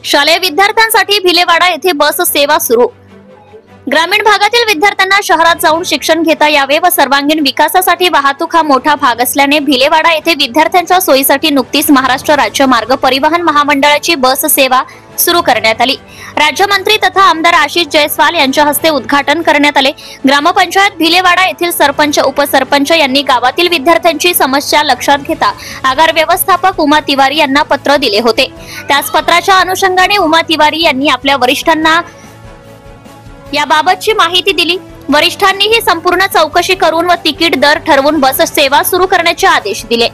शालेय विद्यार्थ्यांसाठी भिलेवाडा येथे बस सेवा सुरू। ग्रामीण भागातील विद्यार्थ्यांना शहरात जाऊन शिक्षण घेता यावे व सर्वांगीण विकासासाठी वाहतूक हा मोठा भाग असल्याने भिलेवाडा येथे विद्यार्थ्यांच्या सोयीसाठी नुकतीच महाराष्ट्र राज्य मार्ग परिवहन महामंडळाची बस सेवा सुरू करण्यात आली। राज्यमंत्री तथा आमदार आशिष जयस्वाल यांच्या हस्ते उद्घाटन करण्यात आले। ग्रामपंचायत भिलेवाडा येथील सरपंच उपसरपंच यांनी गावातील विद्यार्थ्यांची समस्या लक्षात घेता आगार व्यवस्थापक उमा तिवारी यांना पत्र दिले होते। त्याच पत्राच्या अनुषंगाने उमा तिवारी यांनी आपल्या वरिष्ठांना याबाबतची माहिती दिली। वरिष्ठांनी ही संपूर्ण चौकशी करून व तिकीट दर ठरवून बस सेवा सुरू करण्याचे आदेश दिले।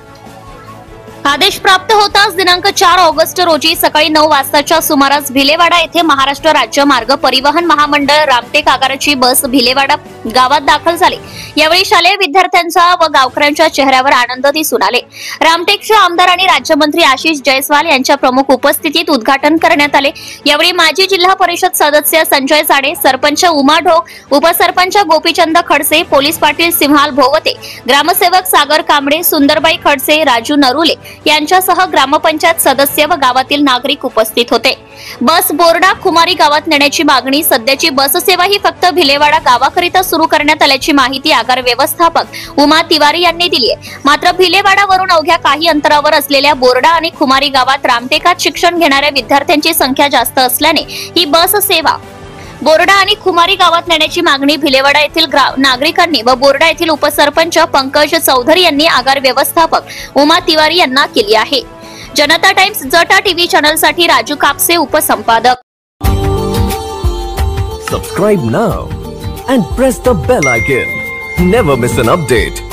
आदेश प्राप्त होताच दिनांक 4 ऑगस्ट रोजी सकाळी 9 वाजताच्या सुमारास भिलेवाडा येथे महाराष्ट्र राज्य मार्ग परिवहन महामंडळ रामटेक आगाराची बस भिलेवाडा गावात दाखल झाली। यावेळी शालेय विद्यार्थ्यांचा व गावकऱ्यांच्या चेहऱ्यावर आनंद दिसून आले। रामटेकचे आमदार आणि राज्यमंत्री आशिष जयस्वाल यांच्या प्रमुख उपस्थितीत उद्घाटन करण्यात आले। यावेळी माजी जिल्हा परिषद सदस्य संजय साडे, सरपंच उमा ढोक, उपसरपंच गोपीचंद खडसे, पोलीस पाटील सिंहाल भोवते, ग्रामसेवक सागर कांबळे, सुंदरबाई खडसे, राजू नरुले यांच्यासह ग्रामपंचायत सदस्य व गावातील नागरिक उपस्थित होते। बस बोर्डा खुमारी गावात नेण्याची मागणी सध्याची बस सेवा ही फक्त भिलेवाडा गावाकरिता सुरू करण्यात आल्याची माहिती आगार व्यवस्थापक उमा तिवारी यांनी दिली आहे। मात्र भिलेवाडावरून अवघ्या काही अंतरावर असलेल्या बोर्डा आणि खुमारी गावात रामटेकात शिक्षण घेणाऱ्या विद्यार्थ्यांची संख्या जास्त असल्याने ही बस सेवा बोर्डा आणि खुमारी गावात नेण्याची मागणी भिलेवाडा येथील नागरिकांनी व बोर्डा येथील उपसरपंच पंकज चौधरी यांनी आगार व्यवस्थापक उमा तिवारी यांना केली आहे। जनता टाइम्स जटा टीव्ही चॅनल साठी Raju Kapse उपसंपादक। Subscribe now and press the bell icon. Never miss an update.